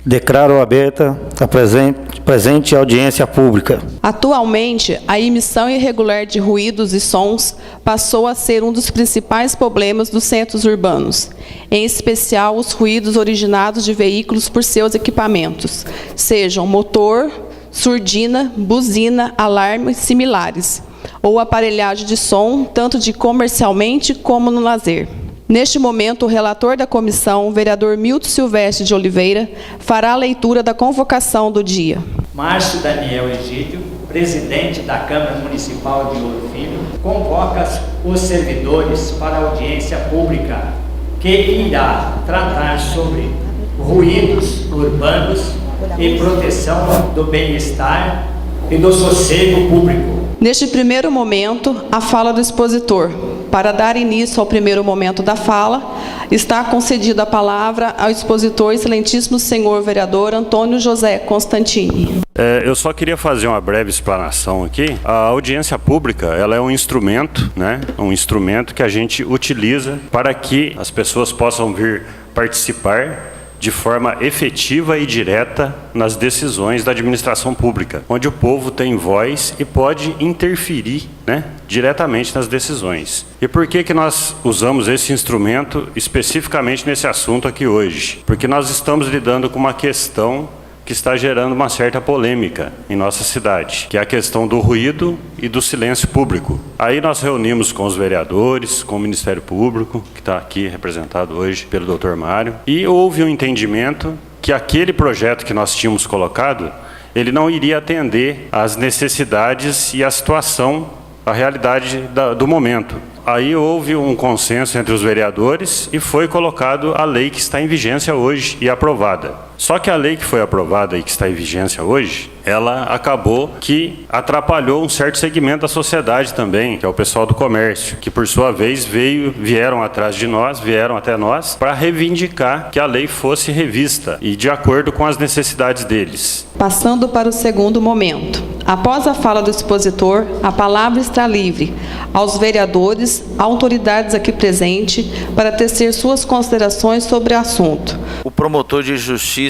Declaro aberta a presente audiência pública. Atualmente, a emissão irregular de ruídos e sons passou a ser um dos principais problemas dos centros urbanos, em especial os ruídos originados de veículos por seus equipamentos, sejam motor, surdina, buzina, alarme e similares, ou aparelhagem de som, tanto de comercialmente como no lazer. Neste momento, o relator da comissão, o vereador Milton Silvestre de Oliveira, fará a leitura da convocação do dia. Márcio Daniel Egídio, presidente da Câmara Municipal de Ouro Filho, convoca os servidores para a audiência pública, que irá tratar sobre ruídos urbanos e proteção do bem-estar e do sossego público. Neste primeiro momento, a fala do expositor. Para dar início ao primeiro momento da fala, está concedida a palavra ao expositor, excelentíssimo senhor vereador Antônio José Constantini. Eu só queria fazer uma breve explanação aqui. A audiência pública, ela é um instrumento, né? Um instrumento que a gente utiliza para que as pessoas possam vir participar de forma efetiva e direta nas decisões da administração pública, onde o povo tem voz e pode interferir, né, diretamente nas decisões. E por que nós usamos esse instrumento especificamente nesse assunto aqui hoje? Porque nós estamos lidando com uma questão que está gerando uma certa polêmica em nossa cidade, que é a questão do ruído e do silêncio público. Aí nós reunimos com os vereadores, com o Ministério Público, que está aqui representado hoje pelo Dr. Mário, e houve um entendimento que aquele projeto que nós tínhamos colocado, ele não iria atender às necessidades e à situação, à realidade do momento. Aí houve um consenso entre os vereadores e foi colocado a lei que está em vigência hoje e aprovada. Só que a lei que foi aprovada e que está em vigência hoje, ela acabou que atrapalhou um certo segmento da sociedade também, que é o pessoal do comércio, que por sua vez vieram atrás de nós, vieram até nós, para reivindicar que a lei fosse revista e de acordo com as necessidades deles. Passando para o segundo momento. Após a fala do expositor, a palavra está livre aos vereadores, autoridades aqui presentes, para tecer suas considerações sobre o assunto. O promotor de justiça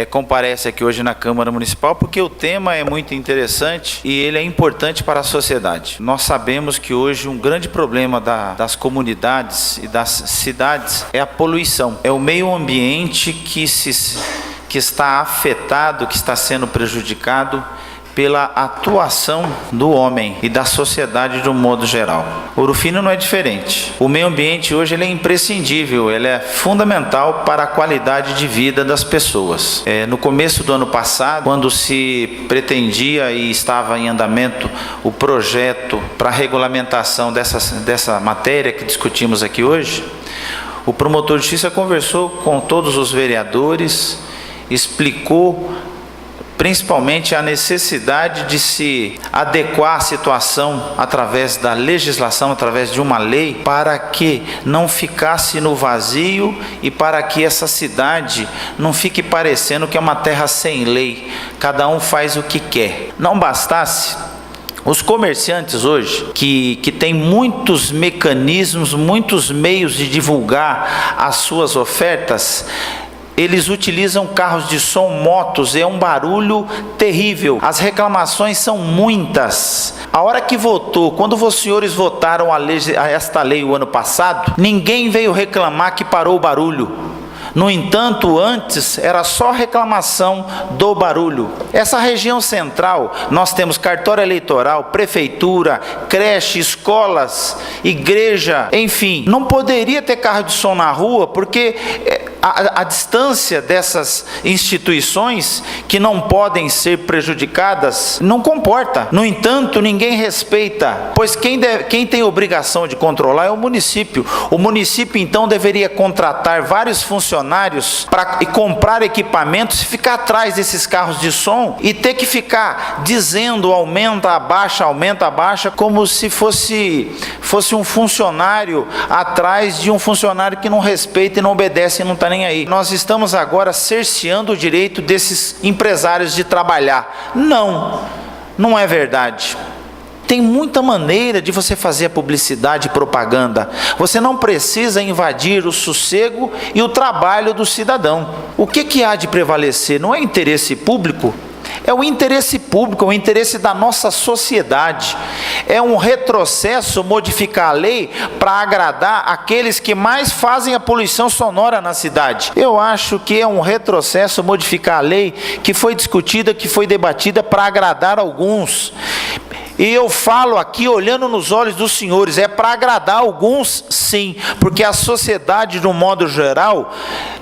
comparece aqui hoje na Câmara Municipal porque o tema é muito interessante e ele é importante para a sociedade. Nós sabemos que hoje um grande problema das comunidades e das cidades é a poluição. É o meio ambiente que está afetado, que está sendo prejudicado pela atuação do homem e da sociedade de um modo geral. Ouro Fino não é diferente. O meio ambiente hoje ele é imprescindível, ele é fundamental para a qualidade de vida das pessoas. No começo do ano passado, quando se pretendia e estava em andamento o projeto para a regulamentação dessa matéria que discutimos aqui hoje, o promotor de justiça conversou com todos os vereadores, explicou principalmente a necessidade de se adequar à situação através da legislação, através de uma lei, para que não ficasse no vazio e para que essa cidade não fique parecendo que é uma terra sem lei, cada um faz o que quer. Não bastasse, os comerciantes hoje, que têm muitos mecanismos, muitos meios de divulgar as suas ofertas, eles utilizam carros de som, motos, é um barulho terrível. As reclamações são muitas. A hora que votou, quando os senhores votaram esta lei o ano passado, ninguém veio reclamar que parou o barulho. No entanto, antes era só reclamação do barulho. Essa região central, nós temos cartório eleitoral, prefeitura, creche, escolas, igreja, enfim. Não poderia ter carro de som na rua, porque a distância dessas instituições que não podem ser prejudicadas não comporta. No entanto, ninguém respeita, pois quem tem obrigação de controlar é o município. O município então deveria contratar vários funcionários para comprar equipamentos e ficar atrás desses carros de som e ter que ficar dizendo aumenta, abaixa, como se fosse um funcionário atrás de um funcionário que não respeita e não obedece e não está nem aí. Nós estamos agora cerceando o direito desses empresários de trabalhar. Não é verdade. Tem muita maneira de você fazer a publicidade e propaganda. Você não precisa invadir o sossego e o trabalho do cidadão. O que há de prevalecer? Não é interesse público? É o interesse público, é o interesse da nossa sociedade. É um retrocesso modificar a lei para agradar aqueles que mais fazem a poluição sonora na cidade. Eu acho que é um retrocesso modificar a lei que foi discutida, que foi debatida para agradar alguns. E eu falo aqui olhando nos olhos dos senhores, é para agradar alguns sim, porque a sociedade, de um modo geral,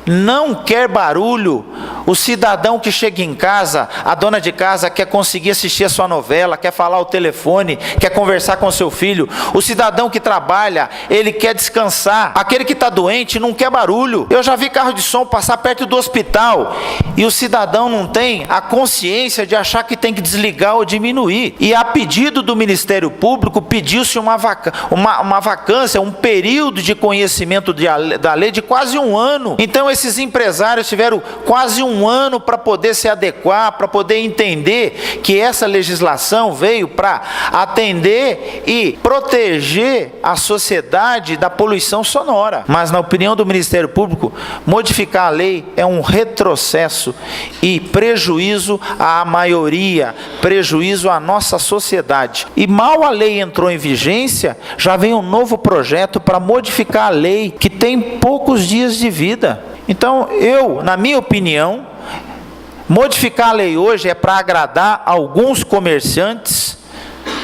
não quer barulho. O cidadão que chega em casa, a dona de casa quer conseguir assistir a sua novela, quer falar ao telefone, quer conversar com seu filho. O cidadão que trabalha, ele quer descansar. Aquele que está doente não quer barulho. Eu já vi carro de som passar perto do hospital e o cidadão não tem a consciência de achar que tem que desligar ou diminuir. E a pedido do Ministério Público, pediu-se uma vacância, um período de conhecimento da lei de quase 1 ano. Então esses empresários tiveram quase 1 ano para poder se adequar, para poder entender que essa legislação veio para atender e proteger a sociedade da poluição sonora. Mas na opinião do Ministério Público, modificar a lei é um retrocesso e prejuízo à maioria, prejuízo à nossa sociedade. E mal a lei entrou em vigência, já vem um novo projeto para modificar a lei, que tem poucos dias de vida. Então, na minha opinião, modificar a lei hoje é para agradar alguns comerciantes,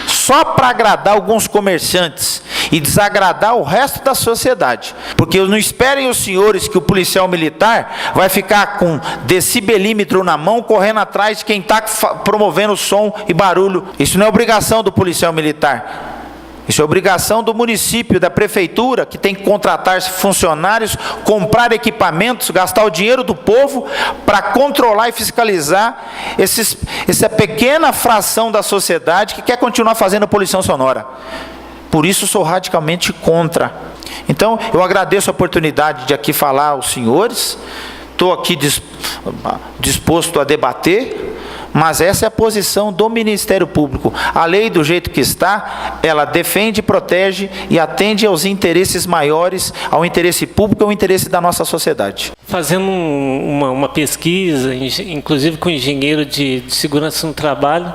só para agradar alguns comerciantes e desagradar o resto da sociedade. Porque não esperem os senhores que o policial militar vai ficar com decibelímetro na mão, correndo atrás de quem está promovendo som e barulho. Isso não é obrigação do policial militar. Isso é obrigação do município, da prefeitura, que tem que contratar funcionários, comprar equipamentos, gastar o dinheiro do povo para controlar e fiscalizar essa pequena fração da sociedade que quer continuar fazendo poluição sonora. Por isso sou radicalmente contra. Então eu agradeço a oportunidade de aqui falar aos senhores, estou aqui disposto a debater, mas essa é a posição do Ministério Público. A lei, do jeito que está, ela defende, protege e atende aos interesses maiores, ao interesse público e ao interesse da nossa sociedade. Fazendo uma pesquisa, inclusive com o engenheiro de segurança no trabalho,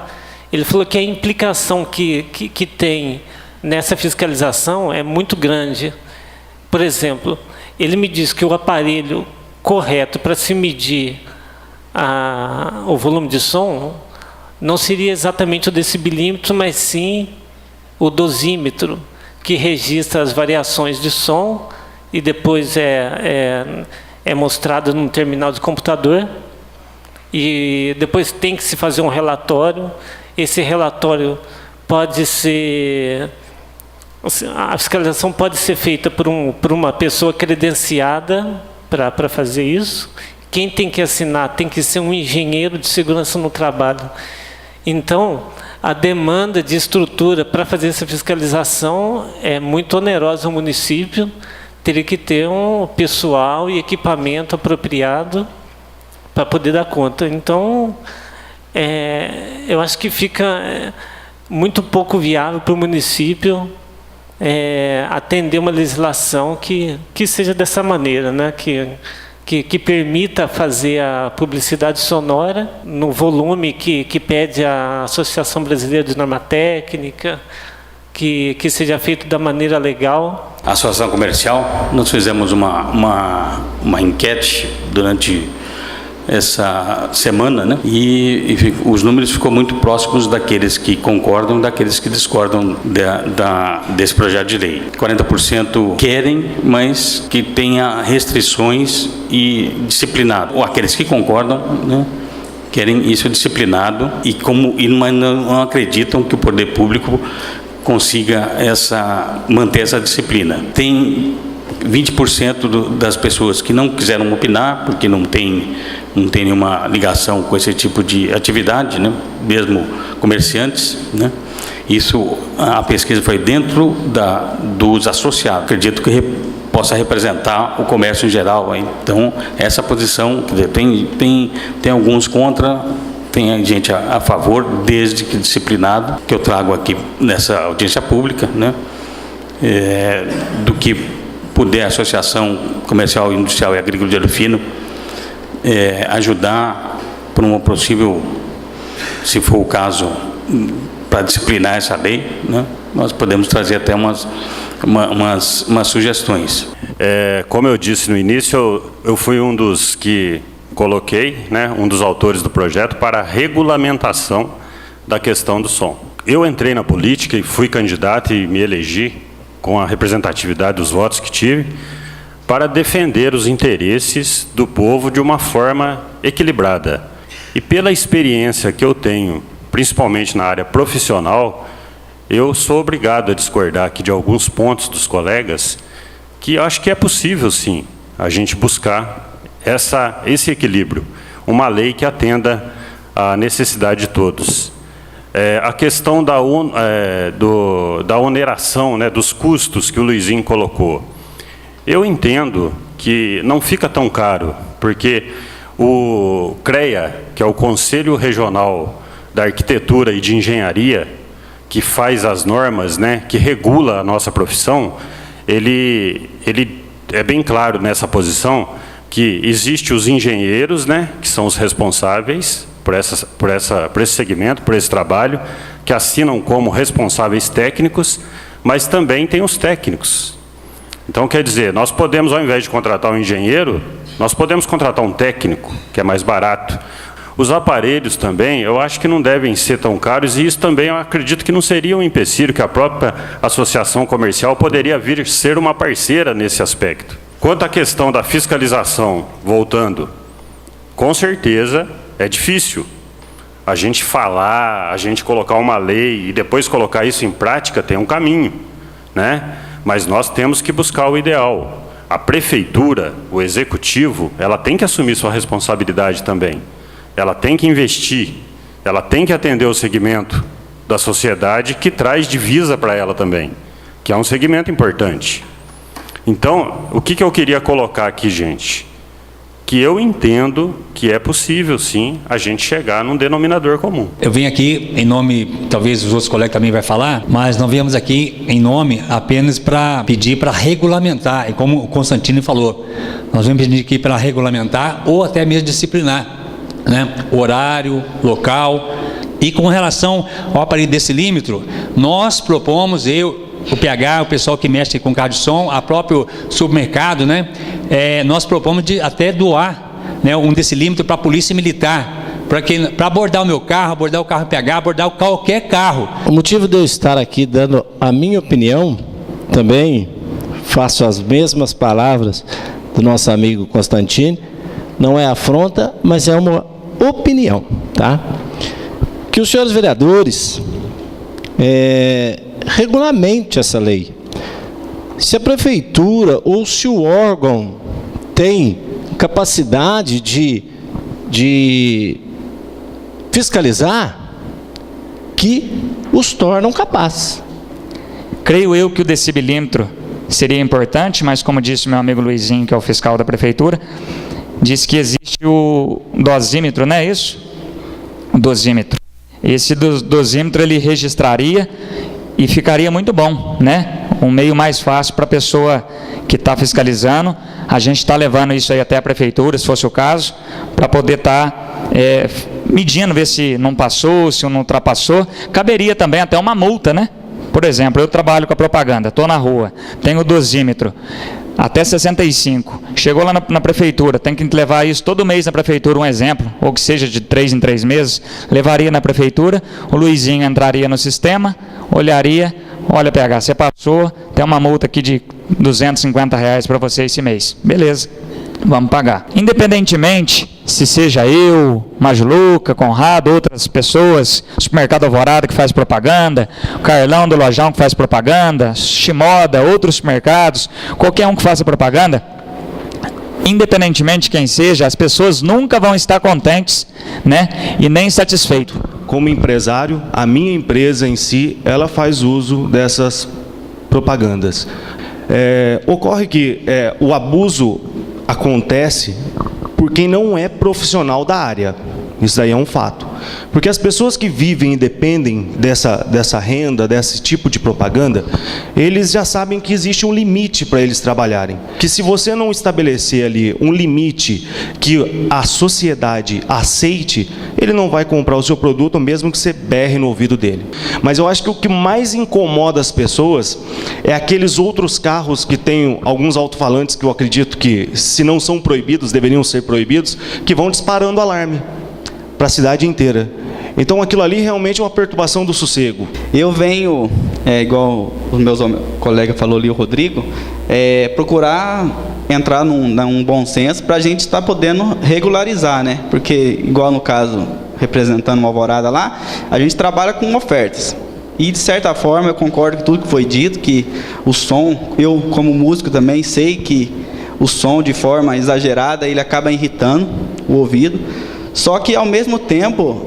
ele falou que a implicação que tem nessa fiscalização é muito grande. Por exemplo, ele me disse que o aparelho correto para se medir o volume de som não seria exatamente o decibelímetro, mas sim o dosímetro, que registra as variações de som e depois é mostrado num terminal de computador. E depois tem que se fazer um relatório. Esse relatório pode ser... A fiscalização pode ser feita por uma pessoa credenciada para fazer isso. Quem tem que assinar tem que ser um engenheiro de segurança no trabalho. Então, a demanda de estrutura para fazer essa fiscalização é muito onerosa ao município. Teria que ter um pessoal e equipamento apropriado para poder dar conta. Então, eu acho que fica muito pouco viável para o município atender uma legislação que seja dessa maneira, né? Que permita fazer a publicidade sonora no volume que pede a Associação Brasileira de Norma Técnica, que seja feito da maneira legal. A Associação Comercial, nós fizemos uma enquete durante essa semana, né? E os números ficou muito próximos daqueles que concordam, daqueles que discordam desse projeto de lei. 40% querem, mas que tenha restrições e disciplinado. Ou aqueles que concordam, né, querem isso disciplinado mas não acreditam que o poder público consiga manter essa disciplina. Tem 20% das pessoas que não quiseram opinar, porque não tem nenhuma ligação com esse tipo de atividade, né? Mesmo comerciantes, né? Isso, a pesquisa foi dentro dos associados. Acredito que possa representar o comércio em geral. Então, essa posição, tem alguns contra, Tem gente a favor, desde que disciplinado, que eu trago aqui nessa audiência pública, né? Do que puder a Associação Comercial, Industrial e Agrícola de Ouro Fino ajudar por uma possível, se for o caso, para disciplinar essa lei, né? Nós podemos trazer até umas sugestões. Como eu disse no início, eu fui um dos que coloquei, né, um dos autores do projeto para a regulamentação da questão do som. Eu entrei na política e fui candidato e me elegi com a representatividade dos votos que tive para defender os interesses do povo de uma forma equilibrada. E pela experiência que eu tenho, principalmente na área profissional, eu sou obrigado a discordar aqui de alguns pontos dos colegas que eu acho que é possível, sim, a gente buscar esse equilíbrio, uma lei que atenda à necessidade de todos. A questão da oneração, né, dos custos que o Luizinho colocou. Eu entendo que não fica tão caro, porque o CREA, que é o Conselho Regional da Arquitetura e de Engenharia, que faz as normas, né, que regula a nossa profissão, ele é bem claro nessa posição que existe os engenheiros, né, que são os responsáveis por esse segmento, por esse trabalho, que assinam como responsáveis técnicos, mas também tem os técnicos. Então, quer dizer, nós podemos, ao invés de contratar um engenheiro, nós podemos contratar um técnico, que é mais barato. Os aparelhos também, eu acho que não devem ser tão caros, e isso também eu acredito que não seria um empecilho, que a própria associação comercial poderia vir ser uma parceira nesse aspecto. Quanto à questão da fiscalização, voltando, com certeza é difícil a gente falar, a gente colocar uma lei e depois colocar isso em prática, tem um caminho, né? Mas nós temos que buscar o ideal. A prefeitura, o executivo, ela tem que assumir sua responsabilidade também. Ela tem que investir, ela tem que atender o segmento da sociedade que traz divisa para ela também, que é um segmento importante. Então, o que eu queria colocar aqui, gente? Que eu entendo que é possível, sim, a gente chegar num denominador comum. Eu venho aqui em nome, talvez os outros colegas também vão falar, mas nós viemos aqui em nome apenas para pedir para regulamentar, e como o Constantino falou, nós vamos pedir aqui para regulamentar ou até mesmo disciplinar, né? Horário, local. E com relação ao aparelho decilímetro, nós propomos, o PH, o pessoal que mexe com carro de som, a próprio supermercado, né? Nós propomos de até doar, né, um decilímetro para a polícia militar, para abordar o meu carro, abordar o carro PH, abordar qualquer carro. O motivo de eu estar aqui dando a minha opinião, também faço as mesmas palavras do nosso amigo Constantino, não é afronta, mas é uma opinião, tá? Que os senhores vereadores regulamente essa lei. Se a prefeitura ou se o órgão tem capacidade de fiscalizar, que os tornam capazes. Creio eu que o decibelímetro seria importante, mas como disse meu amigo Luizinho, que é o fiscal da prefeitura, disse que existe o dosímetro, não é isso? O dosímetro. Esse dosímetro ele registraria e ficaria muito bom, né? Um meio mais fácil para a pessoa que está fiscalizando. A gente está levando isso aí até a prefeitura, se fosse o caso, para poder estar medindo, ver se não passou, se não ultrapassou. Caberia também até uma multa, né? Por exemplo, eu trabalho com a propaganda, estou na rua, tenho o dosímetro, até 65. Chegou lá na prefeitura, tem que levar isso todo mês na prefeitura, um exemplo, ou que seja de 3 em 3 meses, levaria na prefeitura, o Luizinho entraria no sistema, olharia, olha PH, você passou, tem uma multa aqui de R$250 para você esse mês. Beleza, vamos pagar. Independentemente, se seja eu, Majuluca, Conrado, outras pessoas, o Supermercado Alvorada que faz propaganda, o Carlão do Lojão que faz propaganda, Shimoda, outros supermercados, qualquer um que faça propaganda, independentemente de quem seja, as pessoas nunca vão estar contentes, né, e nem satisfeitos. Como empresário, a minha empresa em si, ela faz uso dessas propagandas. Ocorre que o abuso acontece por quem não é profissional da área. Isso daí é um fato. Porque as pessoas que vivem e dependem dessa renda, desse tipo de propaganda, eles já sabem que existe um limite para eles trabalharem. Que se você não estabelecer ali um limite que a sociedade aceite, ele não vai comprar o seu produto, mesmo que você berre no ouvido dele. Mas eu acho que o que mais incomoda as pessoas é aqueles outros carros que têm alguns alto-falantes que eu acredito que, se não são proibidos, deveriam ser proibidos, que vão disparando alarme para a cidade inteira. Então aquilo ali realmente é uma perturbação do sossego. Eu venho, igual os meus colegas falou ali, o Rodrigo, procurar entrar num bom senso para a gente estar podendo regularizar, né? Porque, igual no caso, representando uma Alvorada lá, a gente trabalha com ofertas. E, de certa forma, eu concordo com tudo que foi dito, que o som, eu como músico também sei que o som, de forma exagerada, ele acaba irritando o ouvido. Só que, ao mesmo tempo,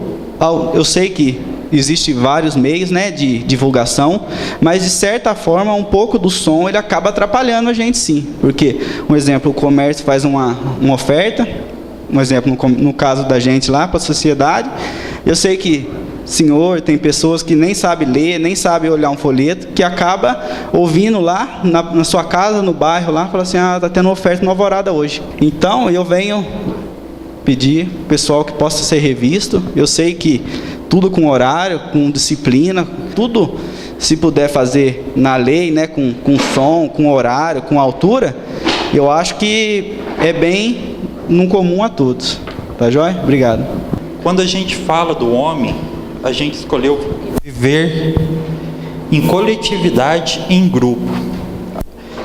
eu sei que existem vários meios, né, de divulgação, mas, de certa forma, um pouco do som ele acaba atrapalhando a gente, sim. Porque, um exemplo, o comércio faz uma oferta, um exemplo, no caso da gente lá, para a sociedade, eu sei que, senhor, tem pessoas que nem sabem ler, nem sabem olhar um folheto, que acaba ouvindo lá, na sua casa, no bairro lá, fala assim, está tendo oferta na Alvorada hoje. Então, eu venho pedir pessoal que possa ser revisto. Eu sei que tudo com horário, com disciplina, tudo se puder fazer na lei, né, com som, com horário, com altura, eu acho que é bem num comum a todos. Tá joia? Obrigado. Quando a gente fala do homem, a gente escolheu viver em coletividade, em grupo.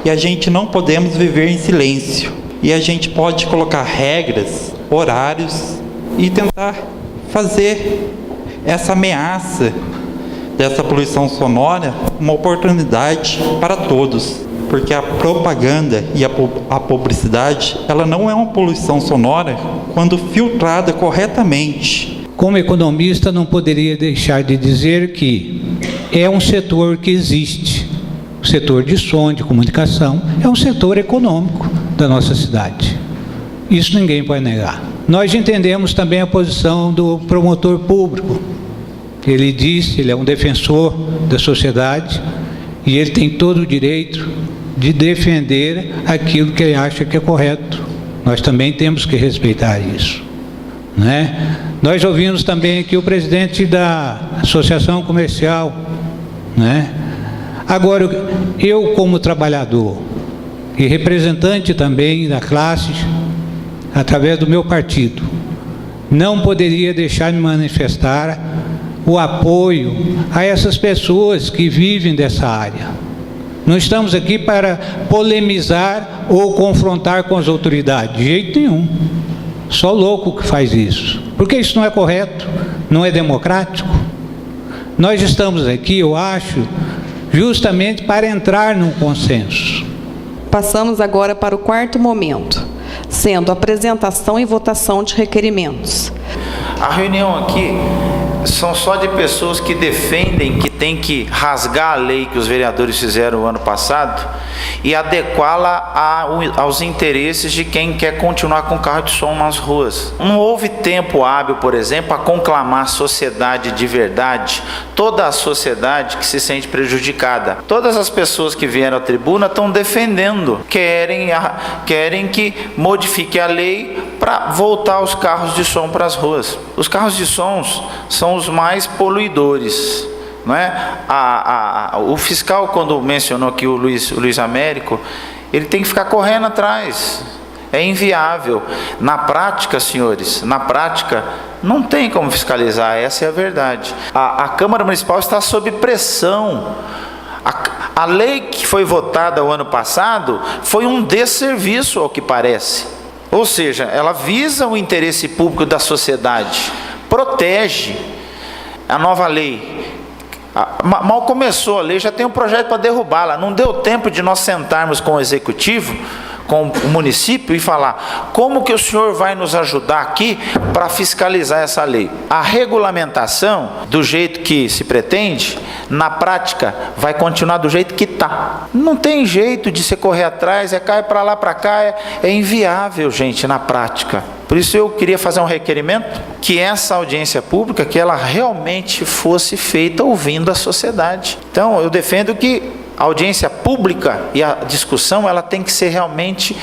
E a gente não podemos viver em silêncio. E a gente pode colocar regras, horários e tentar fazer essa ameaça dessa poluição sonora uma oportunidade para todos, porque a propaganda e a publicidade, ela não é uma poluição sonora quando filtrada corretamente. Como economista, não poderia deixar de dizer que é um setor que existe, o setor de som, de comunicação, é um setor econômico da nossa cidade. Isso ninguém pode negar. Nós entendemos também a posição do promotor público. Ele disse, ele é um defensor da sociedade e ele tem todo o direito de defender aquilo que ele acha que é correto. Nós também temos que respeitar isso, né? Nós ouvimos também aqui o presidente da Associação Comercial, né? Agora, eu como trabalhador e representante também da classe, através do meu partido, não poderia deixar de manifestar o apoio a essas pessoas que vivem dessa área. Não estamos aqui para polemizar ou confrontar com as autoridades, de jeito nenhum. Só louco que faz isso, porque isso não é correto, não é democrático. Nós estamos aqui, eu acho, justamente para entrar num consenso. Passamos agora para o quarto momento, sendo apresentação e votação de requerimentos. A reunião aqui são só de pessoas que defendem que tem que rasgar a lei que os vereadores fizeram o ano passado e adequá-la aos interesses de quem quer continuar com carro de som nas ruas. Não houve tempo hábil, por exemplo, a conclamar a sociedade de verdade, toda a sociedade que se sente prejudicada. Todas as pessoas que vieram à tribuna estão defendendo, querem que modifique a lei para voltar os carros de som para as ruas. Os carros de sons são os mais poluidores, não é? O fiscal, quando mencionou aqui o Luiz Américo, ele tem que ficar correndo atrás. É inviável. Na prática, senhores, não tem como fiscalizar, essa é a verdade. A Câmara Municipal está sob pressão. A lei que foi votada o ano passado foi um desserviço, ao que parece. Ou seja, ela visa o interesse público da sociedade, protege. A nova lei, mal começou a lei, já tem um projeto para derrubá-la. Não deu tempo de nós sentarmos com o executivo, com o município e falar: como que o senhor vai nos ajudar aqui para fiscalizar essa lei? A regulamentação, do jeito que se pretende, na prática vai continuar do jeito que está. Não tem jeito de você correr atrás, cai para lá, para cá, é inviável, gente, na prática. Por isso eu queria fazer um requerimento que essa audiência pública, que ela realmente fosse feita ouvindo a sociedade. Então eu defendo que a audiência pública e a discussão, ela tem que ser realmente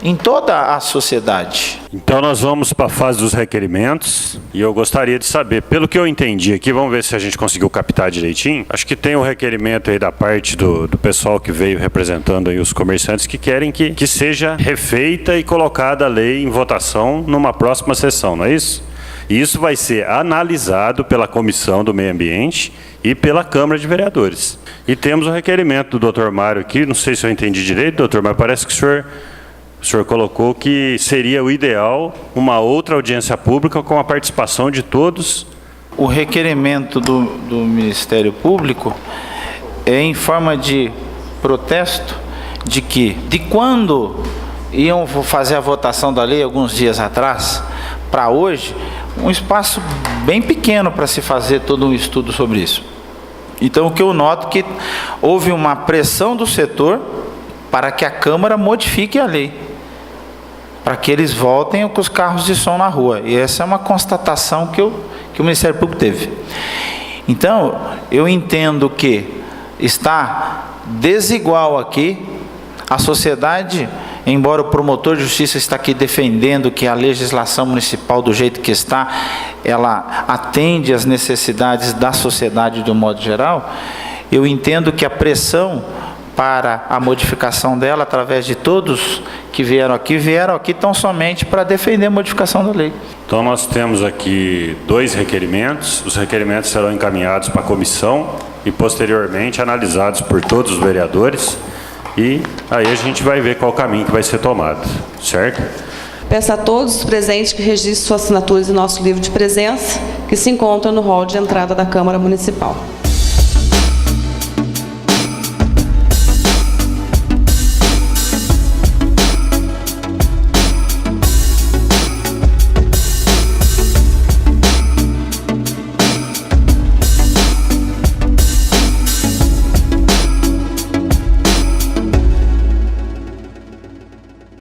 em toda a sociedade. Então nós vamos para a fase dos requerimentos e eu gostaria de saber, pelo que eu entendi aqui, vamos ver se a gente conseguiu captar direitinho. Acho que tem um requerimento aí da parte do pessoal que veio representando aí os comerciantes que querem que seja refeita e colocada a lei em votação numa próxima sessão, não é isso? E isso vai ser analisado pela Comissão do Meio Ambiente e pela Câmara de Vereadores. E temos o requerimento do Dr. Mário aqui, não sei se eu entendi direito, doutor, mas parece que o senhor colocou que seria o ideal uma outra audiência pública com a participação de todos. O requerimento do Ministério Público é em forma de protesto de quando iam fazer a votação da lei alguns dias atrás, para hoje, um espaço bem pequeno para se fazer todo um estudo sobre isso. Então, o que eu noto é que houve uma pressão do setor para que a Câmara modifique a lei, para que eles voltem com os carros de som na rua. E essa é uma constatação que o Ministério Público teve. Então, eu entendo que está desigual aqui a sociedade, embora o promotor de justiça está aqui defendendo que a legislação municipal, do jeito que está, ela atende às necessidades da sociedade de um modo geral. Eu entendo que a pressão para a modificação dela, através de todos que vieram aqui tão somente para defender a modificação da lei. Então nós temos aqui 2 requerimentos, os requerimentos serão encaminhados para a comissão e posteriormente analisados por todos os vereadores e aí a gente vai ver qual o caminho que vai ser tomado, certo? Peço a todos os presentes que registrem suas assinaturas em nosso livro de presença, que se encontra no hall de entrada da Câmara Municipal.